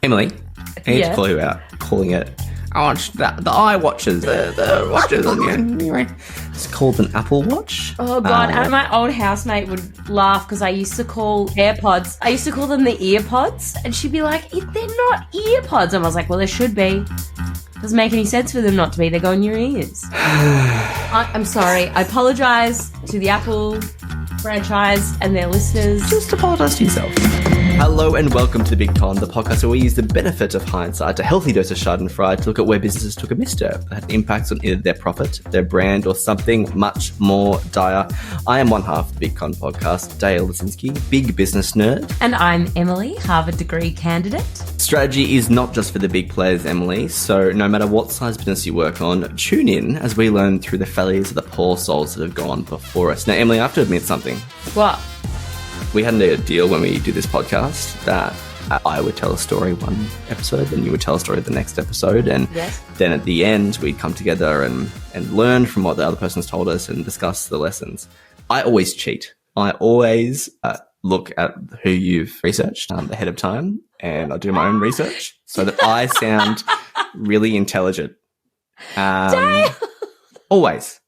Emily, I need to Yeah. call you out, calling it. I watch the iWatches, the watches on your. It's called an Apple Watch. Oh, God. And my old housemate would laugh because I used to call AirPods. I used to call them the earpods. And she'd be like, they're not earpods. And I was like, well, there should be. Doesn't make any sense for them not to be. They go in your ears. I'm sorry. I apologise to the Apple franchise and their listeners. Just apologise to yourself. Hello and welcome to The Big Con, the podcast where we use the benefit of hindsight, a healthy dose of schadenfreude, to look at where businesses took a misstep that had impacts on either their profit, their brand, or something much more dire. I am one half of the Big Con podcast, Dale Lisinski, big business nerd. And I'm Emily, Harvard degree candidate. Strategy is not just for the big players, Emily, so no matter what size business you work on, tune in as we learn through the failures of the poor souls that have gone before us. Now, Emily, I have to admit something. What? We had a deal when we did this podcast that I would tell a story one episode, then you would tell a story the next episode, and then at the end we'd come together and learn from what the other person's told us and discuss the lessons. I always cheat. I always look at who you've researched ahead of time, and I do my own research so that I sound really intelligent. Always.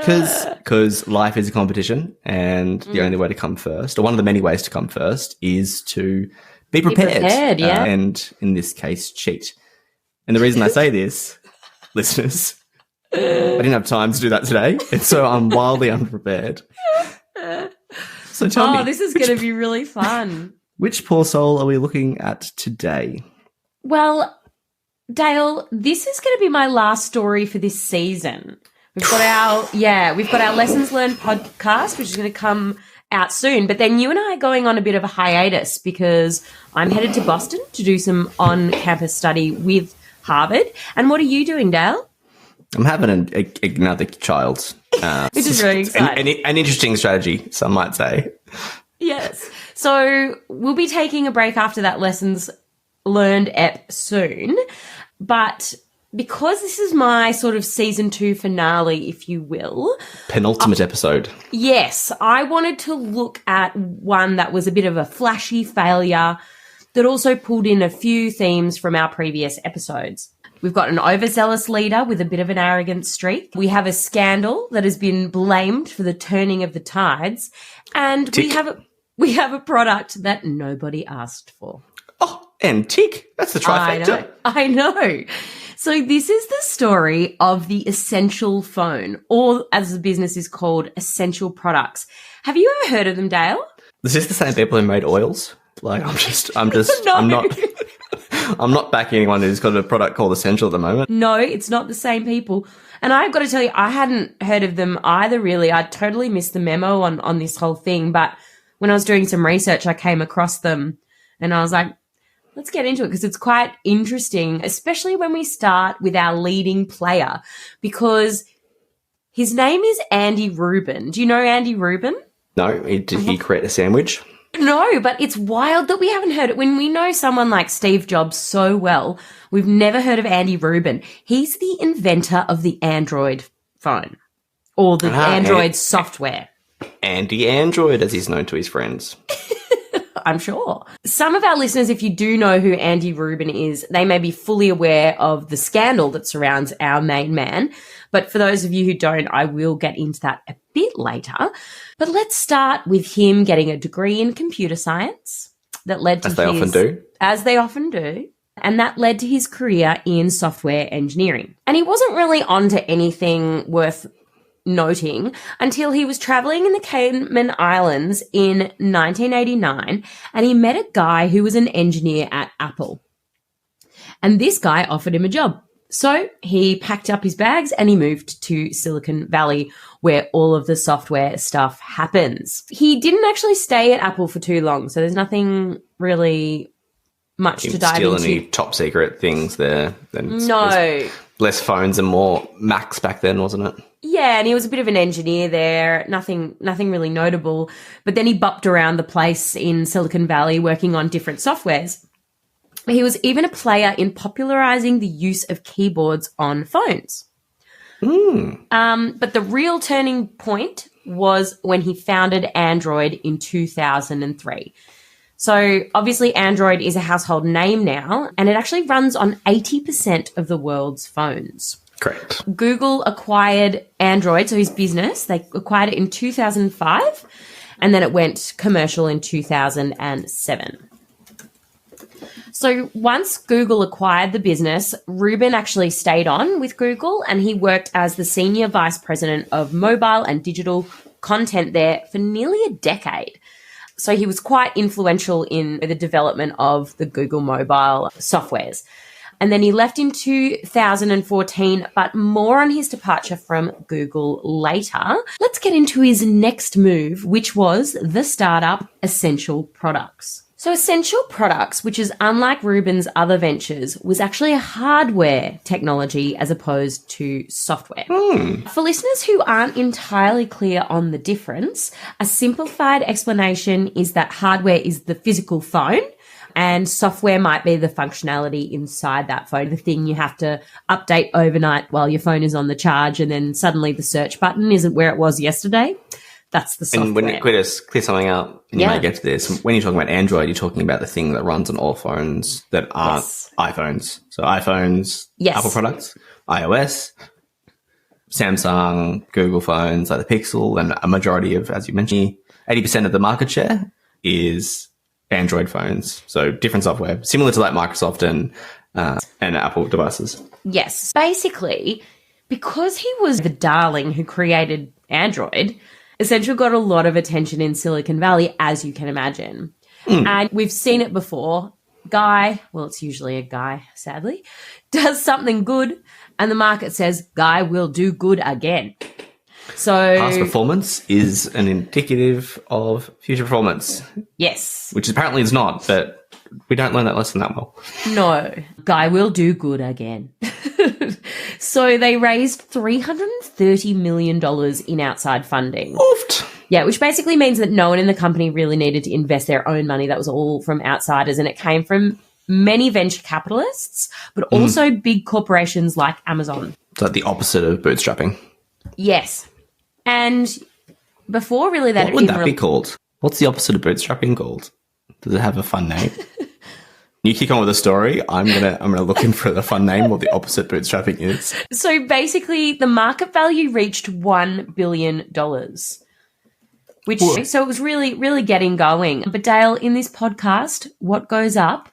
Because life is a competition, and the only way to come first, or one of the many ways to come first, is to be prepared. Yeah. And in this case, cheat. And the reason I say this, listeners, I didn't have time to do that today, and so I'm wildly unprepared. So tell me. This is going to be really fun. Which poor soul are we looking at today? Well, Dale, this is going to be my last story for this season. We've got our Lessons Learned podcast, which is going to come out soon. But then you and I are going on a bit of a hiatus because I'm headed to Boston to do some on-campus study with Harvard. And what are you doing, Dale? I'm having another child. Which is really exciting. An interesting strategy, some might say. Yes. So we'll be taking a break after that Lessons Learned ep soon. But because this is my sort of season 2 finale, if you will. Penultimate episode. Yes. I wanted to look at one that was a bit of a flashy failure that also pulled in a few themes from our previous episodes. We've got an overzealous leader with a bit of an arrogant streak. We have a scandal that has been blamed for the turning of the tides. And we have a product that nobody asked for. Oh, and tick. That's the trifecta. I know. So this is the story of the essential phone, or as the business is called, essential products. Have you ever heard of them, Dale? Is this the same people who made oils? Like, I'm No. I'm not backing anyone who's got a product called Essential at the moment. No, it's not the same people. And I've got to tell you, I hadn't heard of them either, really. I totally missed the memo on this whole thing. But when I was doing some research, I came across them and I was like, let's get into it because it's quite interesting, especially when we start with our leading player, because his name is Andy Rubin. Do you know Andy Rubin? No, did he create a sandwich? No, but it's wild that we haven't heard it. When we know someone like Steve Jobs so well, we've never heard of Andy Rubin. He's the inventor of the Android phone, or the Android software. Andy Android, as he's known to his friends. I'm sure. Some of our listeners, if you do know who Andy Rubin is, they may be fully aware of the scandal that surrounds our main man. But for those of you who don't, I will get into that a bit later. But let's start with him getting a degree in computer science that led to As they often do. And that led to his career in software engineering. And he wasn't really onto anything worth noting until he was traveling in the Cayman Islands in 1989 and he met a guy who was an engineer at Apple. And this guy offered him a job. So he packed up his bags and he moved to Silicon Valley where all of the software stuff happens. He didn't actually stay at Apple for too long, so there's nothing really much to dive into. Any top secret things there? No. Less phones and more Macs back then, wasn't it? Yeah, and he was a bit of an engineer there, nothing really notable. But then he bopped around the place in Silicon Valley working on different softwares. He was even a player in popularizing the use of keyboards on phones. But the real turning point was when he founded Android in 2003. So obviously Android is a household name now, and it actually runs on 80% of the world's phones. Correct. Google acquired Android, so his business, they acquired it in 2005, and then it went commercial in 2007. So once Google acquired the business, Rubin actually stayed on with Google, and he worked as the senior vice president of mobile and digital content there for nearly a decade. So he was quite influential in the development of the Google mobile softwares. And then he left in 2014, but more on his departure from Google later. Let's get into his next move, which was the startup Essential Products. So Essential Products, which is unlike Rubin's other ventures, was actually a hardware technology as opposed to software. For listeners who aren't entirely clear on the difference, a simplified explanation is that hardware is the physical phone, and software might be the functionality inside that phone, the thing you have to update overnight while your phone is on the charge, and then suddenly the search button isn't where it was yesterday. That's the software. And when it clear something out, and you might get to this, when you're talking about Android, you're talking about the thing that runs on all phones that aren't iPhones. So iPhones, Apple products, iOS, Samsung, Google phones, like the Pixel, and a majority of, as you mentioned, 80% of the market share is Android phones. So different software, similar to like Microsoft and Apple devices. Yes. Basically, because he was the darling who created Android, Essential got a lot of attention in Silicon Valley, as you can imagine. And we've seen it before. Guy, well, it's usually a guy, sadly, does something good, and the market says, guy will do good again. So past performance is an indicative of future performance. Yes. Which apparently is not, but we don't learn that lesson that well. No. Guy will do good again. So they raised $330 million in outside funding. Oofed. Yeah, which basically means that no one in the company really needed to invest their own money. That was all from outsiders, and it came from many venture capitalists, but also big corporations like Amazon. It's like the opposite of bootstrapping. Yes. And before really that... What would that be called? What's the opposite of bootstrapping called? Does it have a fun name? You kick on with a story. I'm gonna look in for the fun name, what the opposite bootstrapping is. So basically, the market value reached $1 billion, so it was really, really getting going. But Dale, in this podcast, what goes up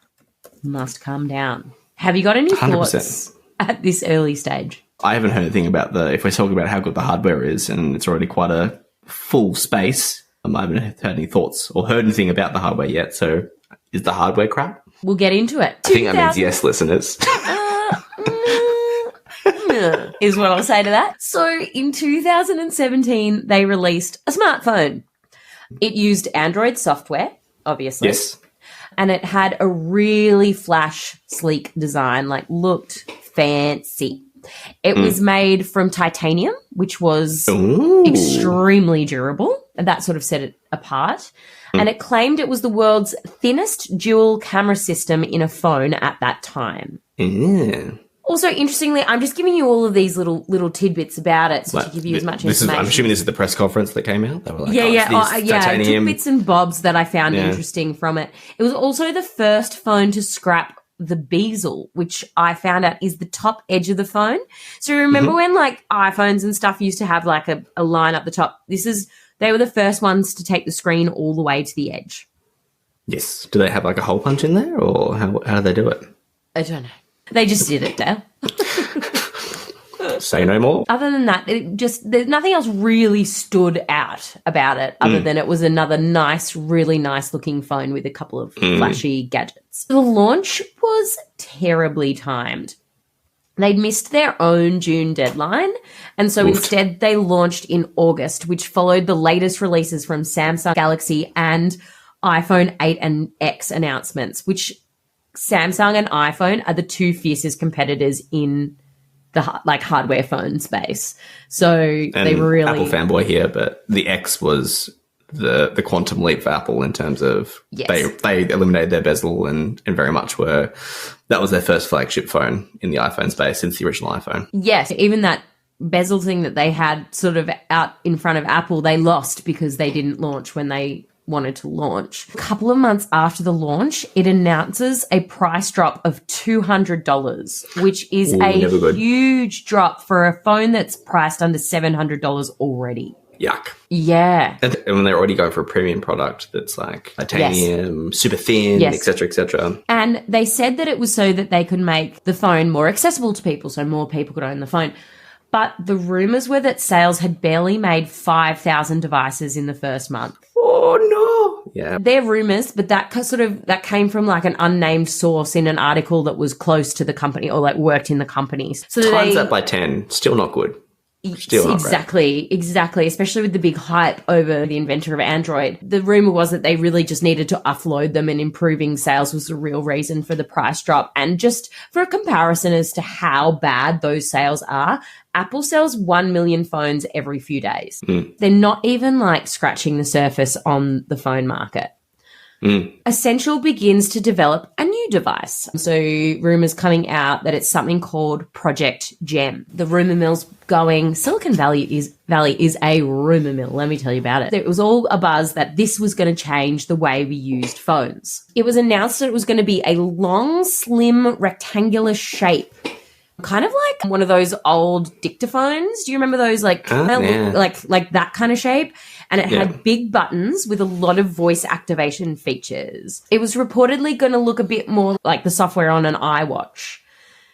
must come down. Have you got any 100%. thoughts at this early stage? I haven't heard anything about if we're talking about how good the hardware is, and it's already quite a full space. I haven't heard any thoughts or heard anything about the hardware yet. So is the hardware crap? We'll get into it. I think that means yes, listeners. Is what I'll say to that. So in 2017, they released a smartphone. It used Android software, obviously. Yes. And it had a really flash, sleek design, like looked fancy. It was made from titanium, which was extremely durable, and that sort of set it apart. And it claimed it was the world's thinnest dual camera system in a phone at that time. Also, interestingly, I'm just giving you all of these little tidbits about it, so to give you as much information. I'm assuming this is the press conference that came out. They were like, I took bits and bobs that I found interesting from it. It was also the first phone to scrap the bezel, which I found out is the top edge of the phone. So remember when like iPhones and stuff used to have like a line up the top? They were the first ones to take the screen all the way to the edge. Yes. Do they have like a hole punch in there, or how do they do it? I don't know. They just did it, Dale. Say no more. Other than that, there's nothing else really stood out about it other than it was another really nice looking phone with a couple of flashy gadgets. The launch was terribly timed. They'd missed their own June deadline, and so instead they launched in August, which followed the latest releases from Samsung Galaxy and iPhone 8 and X announcements, which Samsung and iPhone are the two fiercest competitors in the hardware phone space. So they really... Apple fanboy here, but the X was the quantum leap for Apple in terms of they eliminated their bezel and very much that was their first flagship phone in the iPhone space since the original iPhone. Yes, even that bezel thing that they had sort of out in front of Apple, they lost because they didn't launch when they wanted to launch. A couple of months after the launch, it announces a price drop of $200, which is a huge drop for a phone that's priced under $700 already. Yuck. Yeah. And when they're already going for a premium product that's like titanium, super thin, et cetera, et cetera. And they said that it was so that they could make the phone more accessible to people, so more people could own the phone. But the rumors were that sales had barely made 5,000 devices in the first month. Oh, no. Yeah. They're rumors, but that came from like an unnamed source in an article that was close to the company or like worked in the companies. So times that by 10, still not good. Exactly. Especially with the big hype over the inventor of Android. The rumor was that they really just needed to offload them, and improving sales was the real reason for the price drop. And just for a comparison as to how bad those sales are, Apple sells 1 million phones every few days. They're not even like scratching the surface on the phone market. Essential begins to develop a new device. So rumors coming out that it's something called Project Gem. The rumor mill's going, Silicon Valley is a rumor mill, let me tell you about it. It was all a buzz that this was going to change the way we used phones. It was announced that it was going to be a long, slim, rectangular shape. Kind of like one of those old dictaphones. Do you remember those like that kind of shape? And it had big buttons with a lot of voice activation features. It was reportedly going to look a bit more like the software on an iWatch.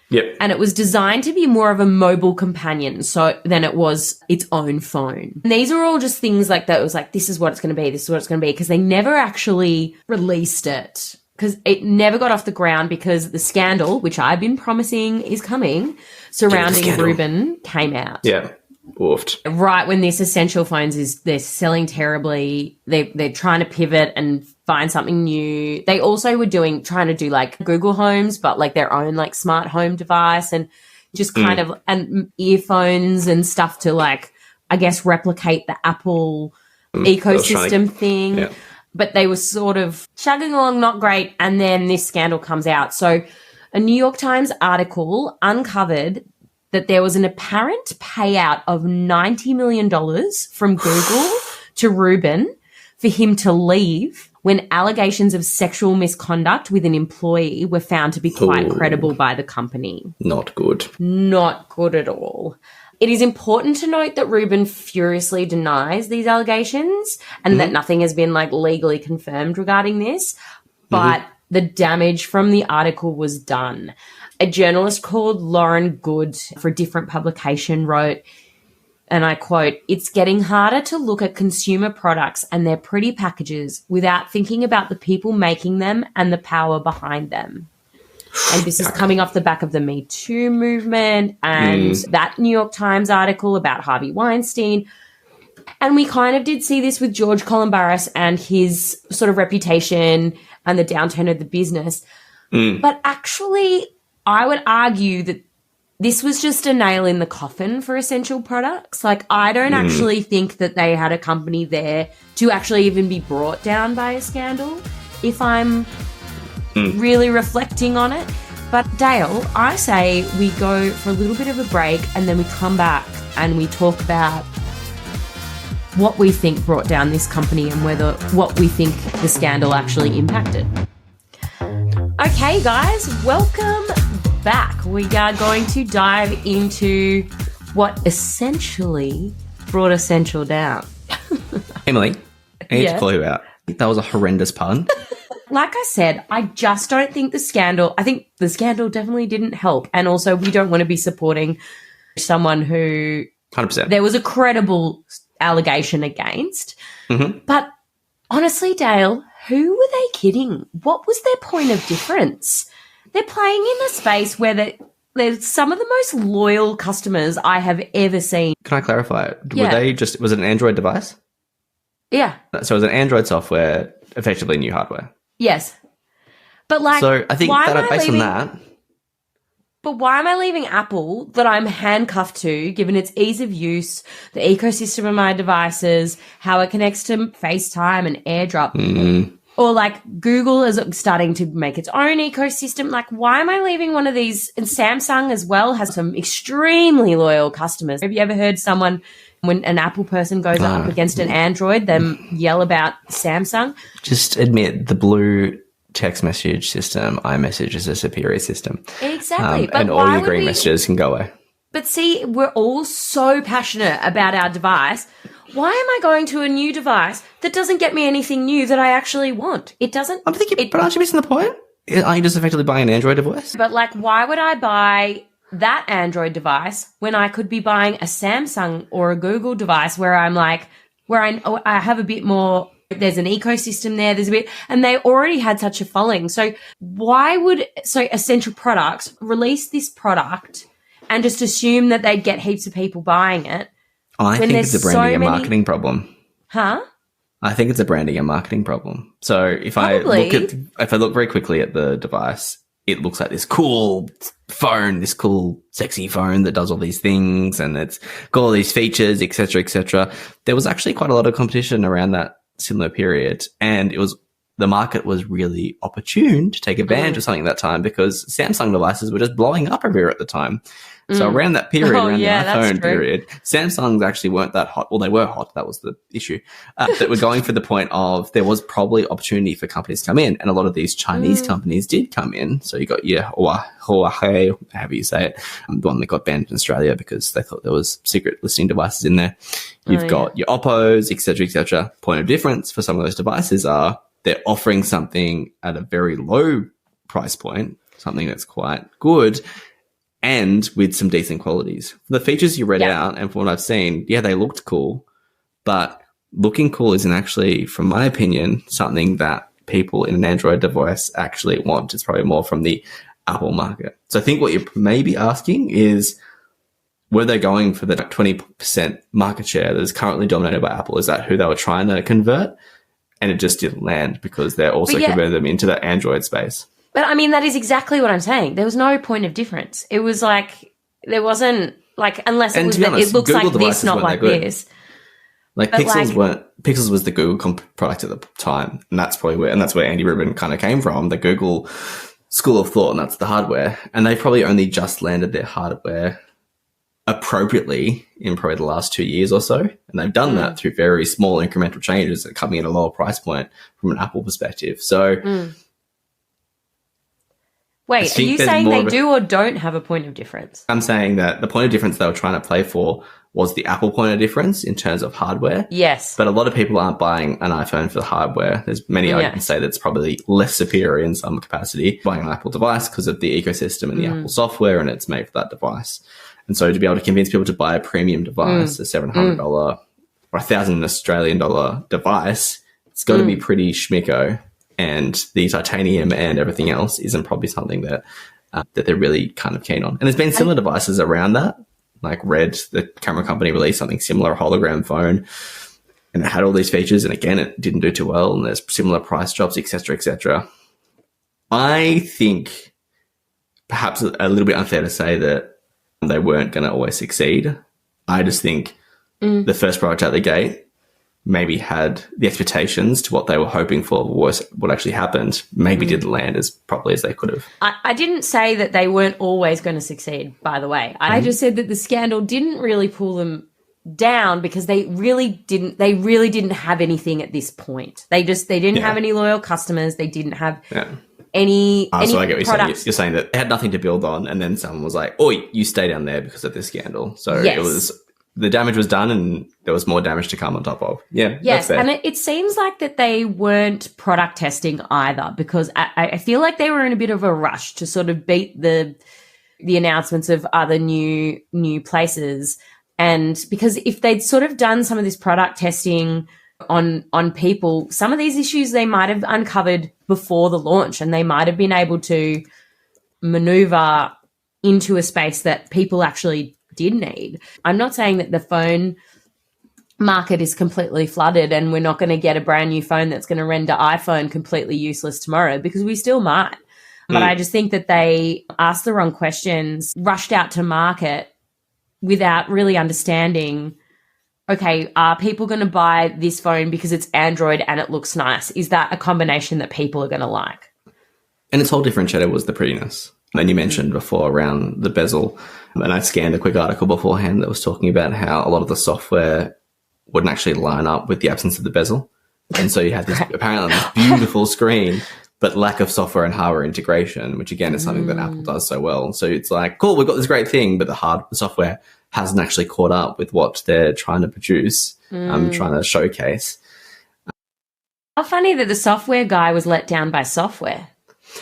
Yep. And it was designed to be more of a mobile companion than it was its own phone. And these are all just things like that. It was like, this is what it's going to be. This is what it's going to be. Because they never actually released it. Because it never got off the ground because the scandal, which I've been promising is coming, surrounding Rubin came out. Yeah. Woofed. Right when this essential phones they're selling terribly. They're trying to pivot and find something new. They also were trying to do like Google Homes, but like their own like smart home device, and just kind of and earphones and stuff to like, I guess, replicate the Apple ecosystem thing. Yeah. But they were sort of chugging along, not great. And then this scandal comes out. So a New York Times article uncovered that there was an apparent payout of $90 million from Google to Rubin for him to leave when allegations of sexual misconduct with an employee were found to be quite credible by the company. Not good. Not good at all. It is important to note that Rubin furiously denies these allegations and that nothing has been like legally confirmed regarding this, but the damage from the article was done. A journalist called Lauren Good for a different publication wrote, and I quote, "It's getting harder to look at consumer products and their pretty packages without thinking about the people making them and the power behind them." And this is coming off the back of the Me Too movement and that New York Times article about Harvey Weinstein. And we kind of did see this with George Columbaris and his sort of reputation and the downturn of the business. But actually, I would argue that this was just a nail in the coffin for essential products. Like, I don't actually think that they had a company there to actually even be brought down by a scandal, if I'm really reflecting on it. But Dale, I say we go for a little bit of a break and then we come back and we talk about what we think brought down this company and what we think the scandal actually impacted. Okay, guys, welcome back. We are going to dive into what essentially brought Essential down. Emily, I need to call you out. That was a horrendous pun. Like I said, I just don't think I think the scandal definitely didn't help. And also, we don't want to be supporting someone who 100%. There was a credible allegation against. But honestly, Dale, who were they kidding? What was their point of difference? They're playing in a space where they're some of the most loyal customers I have ever seen. Can I clarify? Were they was it an Android device? Yeah. So it was an Android software, effectively new hardware. Yes. But like, so I think that based on that. But why am I leaving Apple that I'm handcuffed to, given its ease of use, the ecosystem of my devices, how it connects to FaceTime and AirDrop? Or like Google is starting to make its own ecosystem. Like, why am I leaving one of these? And Samsung as well has some extremely loyal customers. Have you ever heard someone, when an Apple person goes up against an Android, them yell about Samsung? Just admit the blue text message system, iMessage, is a superior system. Exactly. And all your green messages can go away. But see, we're all so passionate about our device. Why am I going to a new device that doesn't get me anything new that I actually want? It doesn't. I'm thinking, but aren't you missing the point? Aren't you just effectively buying an Android device? But like, why would I buy that Android device when I could be buying a Samsung or a Google device where I'm like, where I have a bit more, there's an ecosystem there, there's a bit, and they already had such a following. So why would Essential Products release this product and just assume that they'd get heaps of people buying it? I think it's a branding and marketing problem. Huh? I think it's a branding and marketing problem. So if I look very quickly at the device, it looks like this cool phone, this cool sexy phone that does all these things and it's got all these features, etc., etc. There was actually quite a lot of competition around that similar period, and the market was really opportune to take advantage of something at that time because Samsung devices were just blowing up everywhere at the time. So around that period, the iPhone period, Samsungs actually weren't that hot. Well, they were hot. That was the issue. That were going for the point of there was probably opportunity for companies to come in. And a lot of these Chinese companies did come in. So you got your Huawei, however you say it, the one that got banned in Australia because they thought there was secret listening devices in there. You've got your Oppos, et cetera, et cetera. Point of difference for some of those devices are they're offering something at a very low price point, something that's quite good, and with some decent qualities. The features you read out, and from what I've seen, they looked cool, but looking cool isn't actually, from my opinion, something that people in an Android device actually want. It's probably more from the Apple market. So I think what you're maybe asking is, were they going for the 20% market share that is currently dominated by Apple? Is that who they were trying to convert? And it just didn't land because they're also converting them into the Android space. But I mean, that is exactly what I'm saying. There was no point of difference. It was like, there wasn't like, unless it was that it looks like this, not like this. Like Pixels was the Google product at the time. And that's probably that's where Andy Rubin kind of came from, the Google school of thought. And that's the hardware. And they probably only just landed their hardware appropriately in probably the last 2 years or so. And they've done that through very small incremental changes that coming at a lower price point from an Apple perspective. So, wait, are you saying they do or don't have a point of difference? I'm saying that the point of difference they were trying to play for was the Apple point of difference in terms of hardware. Yes. But a lot of people aren't buying an iPhone for the hardware. There's many I can say that's probably less superior in some capacity, buying an Apple device because of the ecosystem and the Apple software, and it's made for that device. And so to be able to convince people to buy a premium device, a $700 or $1,000 Australian dollar device, it's got to be pretty schmicko. And the titanium and everything else isn't probably something that they're really kind of keen on. And there's been similar devices around that, like Red, the camera company, released something similar, a hologram phone, and it had all these features. And again, it didn't do too well. And there's similar price drops, et cetera, et cetera. I think perhaps a little bit unfair to say that they weren't going to always succeed. I just think the first product out the gate maybe had the expectations to what they were hoping for was what actually happened, maybe didn't land as properly as they could have. I didn't say that they weren't always going to succeed, by the way. I just said that the scandal didn't really pull them down because they really didn't have anything at this point. They didn't have any loyal customers. They didn't have any so I get what products. You're saying that they had nothing to build on, and then someone was like, "Oh, you stay down there because of this scandal." So it was, the damage was done, and there was more damage to come on top of. Yeah, yes, and it seems like that they weren't product testing either, because I feel like they were in a bit of a rush to sort of beat the announcements of other new places, and because if they'd sort of done some of this product testing on people, some of these issues they might have uncovered before the launch, and they might have been able to maneuver into a space that people actually did need. I'm not saying that the phone market is completely flooded and we're not going to get a brand new phone that's going to render iPhone completely useless tomorrow, because we still might. But I just think that they asked the wrong questions, rushed out to market without really understanding okay, are people going to buy this phone because it's Android and it looks nice? Is that a combination that people are going to like? And its whole differentiator was the prettiness. And you mentioned before around the bezel, and I scanned a quick article beforehand that was talking about how a lot of the software wouldn't actually line up with the absence of the bezel. And so you had this apparently this beautiful screen, but lack of software and hardware integration, which again is something that Apple does so well. So it's like, cool, we've got this great thing, but the software hasn't actually caught up with what they're trying to produce, trying to showcase. How funny that the software guy was let down by software.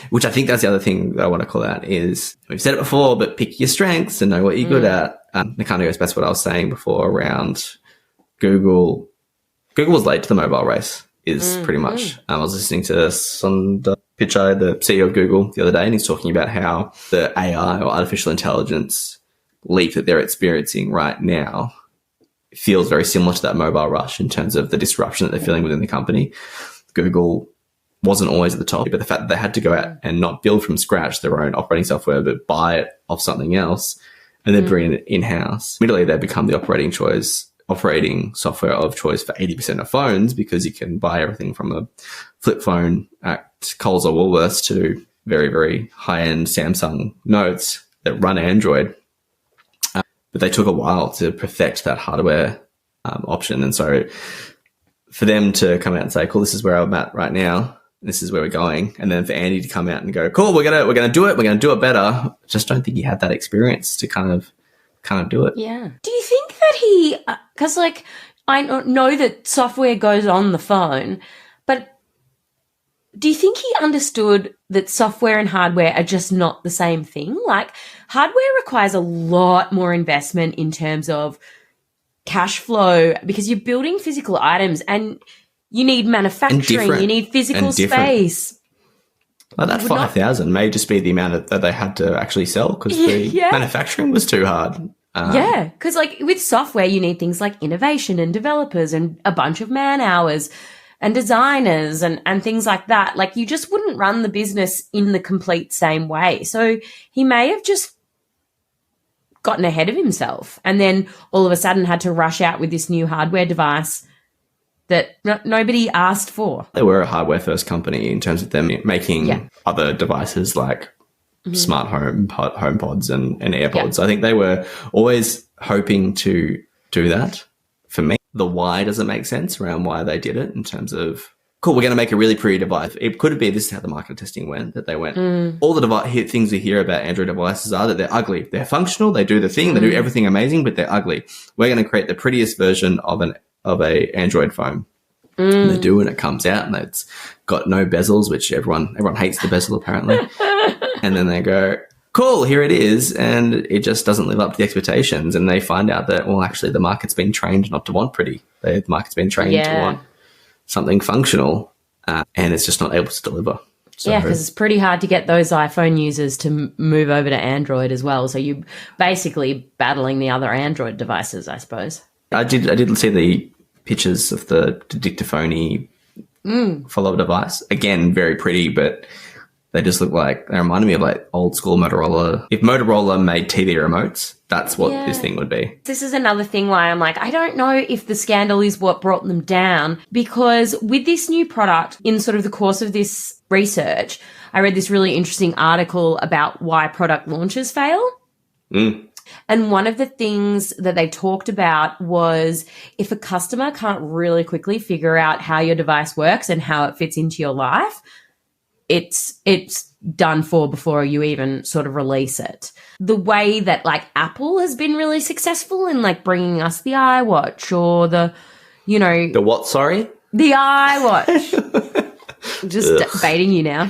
Which I think that's the other thing that I want to call out is, we've said it before, but pick your strengths and know what you're good at. It kind of goes back to what I was saying before around Google. Google was late to the mobile race, is pretty much. I was listening to Sundar Pichai, the CEO of Google, the other day, and he's talking about how the AI or artificial intelligence leap that they're experiencing right now feels very similar to that mobile rush in terms of the disruption that they're feeling within the company. Google wasn't always at the top, but the fact that they had to go out and not build from scratch their own operating software, but buy it off something else, and then bring it in-house. Immediately, they become the operating software of choice for 80% of phones, because you can buy everything from a flip phone at Coles or Woolworths to very, very high-end Samsung Notes that run Android. But they took a while to perfect that hardware option. And so for them to come out and say, cool, this is where I'm at right now, this is where we're going. And then for Andy to come out and go, cool, we're gonna do it. We're gonna do it better. I just don't think he had that experience to kind of do it. Yeah. Do you think that he, because like I know that software goes on the phone, but do you think he understood that software and hardware are just not the same thing? Like, hardware requires a lot more investment in terms of cash flow, because you're building physical items and you need manufacturing, you need physical space. Like that 5,000 may just be the amount that they had to actually sell, because the manufacturing was too hard. Yeah, because like with software, you need things like innovation and developers and a bunch of man hours and designers and things like that. Like, you just wouldn't run the business in the complete same way. So he may have just gotten ahead of himself and then all of a sudden had to rush out with this new hardware device that nobody asked for. They were a hardware first company in terms of them making other devices like smart home HomePods and AirPods. I think they were always hoping to do that. For me, the why doesn't make sense around why they did it in terms of, cool, we're going to make a really pretty device. It could be this is how the market testing went, that they went, all the things we hear about Android devices are that they're ugly. They're functional, they do the thing, they do everything amazing, but they're ugly. We're going to create the prettiest version of a Android phone. And they do, and it comes out and it's got no bezels, which everyone hates the bezel apparently. And then they go, cool, here it is, and it just doesn't live up to the expectations. And they find out that, well, actually the market's been trained not to want pretty. The market's been trained to want something functional, and it's just not able to deliver. So, because it's pretty hard to get those iPhone users to move over to Android as well. So you're basically battling the other Android devices, I suppose. I did see the pictures of the dictaphone follow device. Again, very pretty, but they just look like, they reminded me of like old school Motorola. If Motorola made TV remotes, that's what this thing would be. This is another thing why I'm like, I don't know if the scandal is what brought them down, because with this new product, in sort of the course of this research, I read this really interesting article about why product launches fail. And one of the things that they talked about was, if a customer can't really quickly figure out how your device works and how it fits into your life, it's done for before you even sort of release it. The way that like Apple has been really successful in like bringing us the iWatch or the what, sorry? The iWatch. Just baiting you now.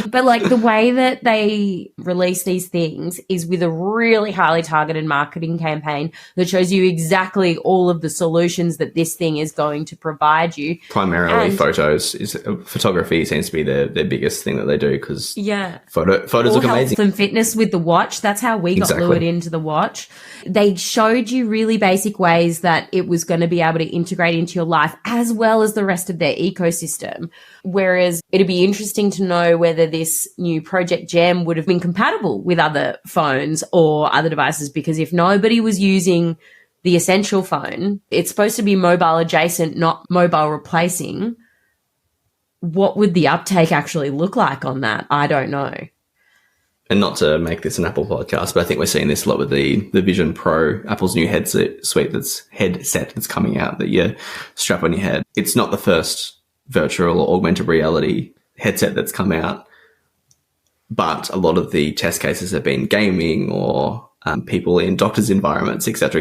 But like the way that they release these things is with a really highly targeted marketing campaign that shows you exactly all of the solutions that this thing is going to provide you. Primarily photography seems to be their biggest thing that they do, because photos look amazing. Health and fitness with the watch. That's how we got lured into the watch. They showed you really basic ways that it was going to be able to integrate into your life as well as the rest of their ecosystem. Whereas it'd be interesting to know whether this new Project Gem would have been compatible with other phones or other devices, because if nobody was using the Essential phone, it's supposed to be mobile adjacent, not mobile replacing. What would the uptake actually look like on that? I don't know. And not to make this an Apple podcast, but I think we're seeing this a lot with the Vision Pro, Apple's new headset that's coming out that you strap on your head. It's not the first virtual or augmented reality headset that's come out, but a lot of the test cases have been gaming or people in doctors' environments, et cetera.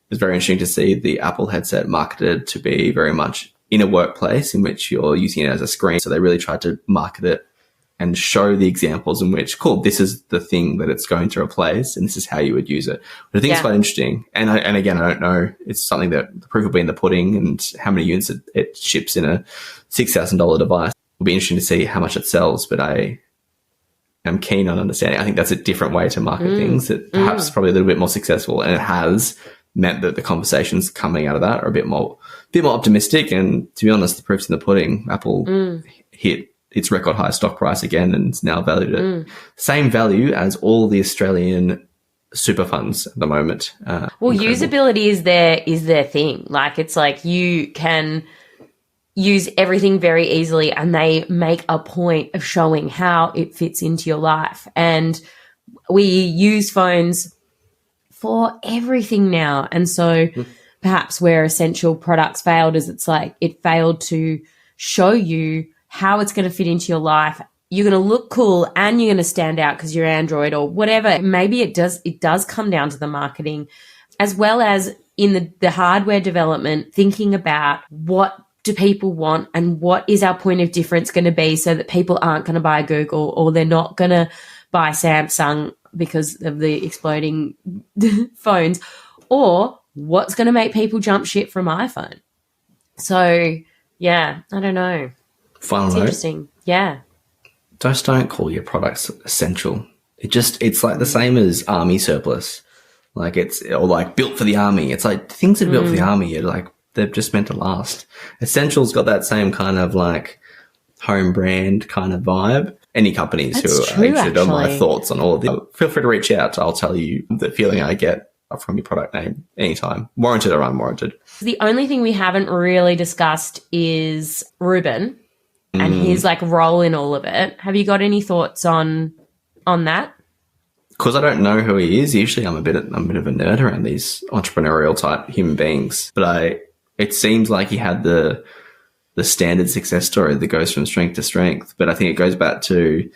It's very interesting to see the Apple headset marketed to be very much in a workplace in which you're using it as a screen. So they really tried to market it and show the examples in which, cool, this is the thing that it's going to replace and this is how you would use it. But I think it's quite interesting. And again, I don't know, it's something that the proof will be in the pudding and how many units it ships in a $6,000 device. It'll be interesting to see how much it sells, but I am keen on understanding. I think that's a different way to market things that perhaps probably a little bit more successful, and it has meant that the conversations coming out of that are a bit more optimistic. And to be honest, the proof's in the pudding. Apple hit its record high stock price again, and it's now valued at same value as all the Australian super funds at the moment. Well, usability is their thing. Like, it's like you can use everything very easily, and they make a point of showing how it fits into your life. And we use phones for everything now. And so perhaps where Essential products failed is it's like it failed to show you how it's going to fit into your life. You're going to look cool and you're going to stand out because you're Android or whatever. Maybe it does come down to the marketing, as well as in the hardware development, thinking about what do people want and what is our point of difference going to be so that people aren't going to buy Google or they're not going to buy Samsung because of the exploding phones, or what's going to make people jump ship from iPhone. So, yeah, I don't know. Final note. Interesting. Yeah. Just don't call your products essential. It's like the same as army surplus. Like or like built for the army. It's like things that are built for the army are like, they're just meant to last. Essential's got that same kind of like home brand kind of vibe. Any companies who are interested in my thoughts on all of this, feel free to reach out. I'll tell you the feeling I get from your product name anytime, warranted or unwarranted. The only thing we haven't really discussed is Rubin and his like role in all of it. Have you got any thoughts on that? Because I don't know who he is. Usually I'm a bit of a nerd around these entrepreneurial type human beings, but it seems like he had the standard success story that goes from strength to strength. But I think it goes back to,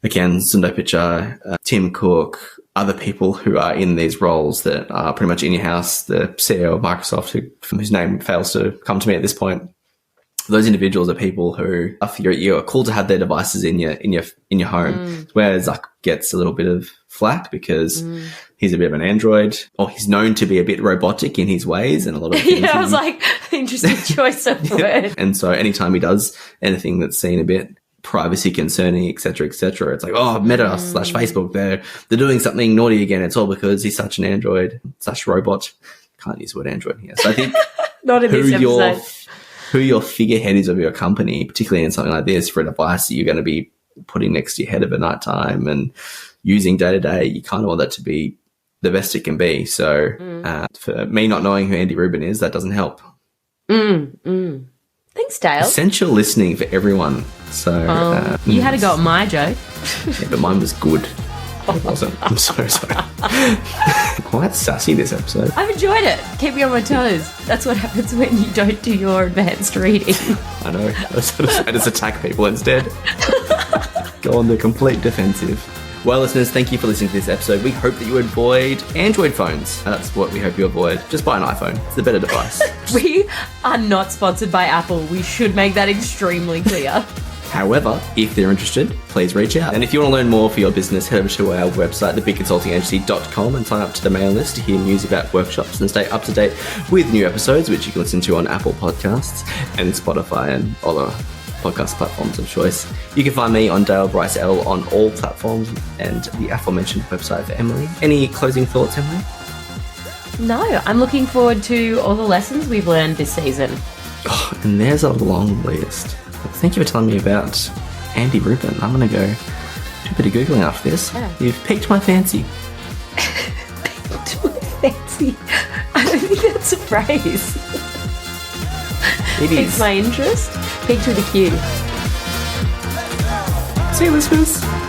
again, Sundar Pichai, Tim Cook, other people who are in these roles that are pretty much in your house, the CEO of Microsoft, whose name fails to come to me at this point. Those individuals are people who you're cool to have their devices in your home. Where Zuck gets a little bit of flack because he's a bit of an android, or he's known to be a bit robotic in his ways and a lot of things. Yeah, I was like, interesting choice of word. And so anytime he does anything that's seen a bit privacy concerning, et cetera, it's like, oh, Meta / Facebook, they're doing something naughty again. It's all because he's such an android, such a robot. Can't use the word android here. So I think not in this episode. Who your figurehead is of your company, particularly in something like this, for a device that you're going to be putting next to your head at night time and using day to day, you kind of want that to be the best it can be. So for me not knowing who Andy Rubin is, that doesn't help. Thanks, Dale. Essential listening for everyone. So you had to go at my joke. Yeah, but mine was good. It wasn't. I'm so sorry. Quite sassy this episode. I've enjoyed it. Keep me on my toes. That's what happens when you don't do your advanced reading. I know. I just attack people instead. Go on the complete defensive. Well, listeners, thank you for listening to this episode. We hope that you avoid Android phones. That's what we hope you avoid. Just buy an iPhone. It's the better device. We are not sponsored by Apple. We should make that extremely clear. However, if they're interested, please reach out. And if you want to learn more for your business, head over to our website, thebigconsultingagency.com, and sign up to the mailing list to hear news about workshops and stay up to date with new episodes, which you can listen to on Apple Podcasts and Spotify and other podcast platforms of choice. You can find me on Dale Bryce L on all platforms and the aforementioned website for Emily. Any closing thoughts, Emily? No, I'm looking forward to all the lessons we've learned this season. Oh, and there's a long list. Thank you for telling me about Andy Rubin. I'm going to go do a bit of Googling after this. Yeah. You've piqued my fancy. Piqued my fancy. See, I don't think that's a phrase. It Piques is. my interest. Piqued with a Q. See you, listeners.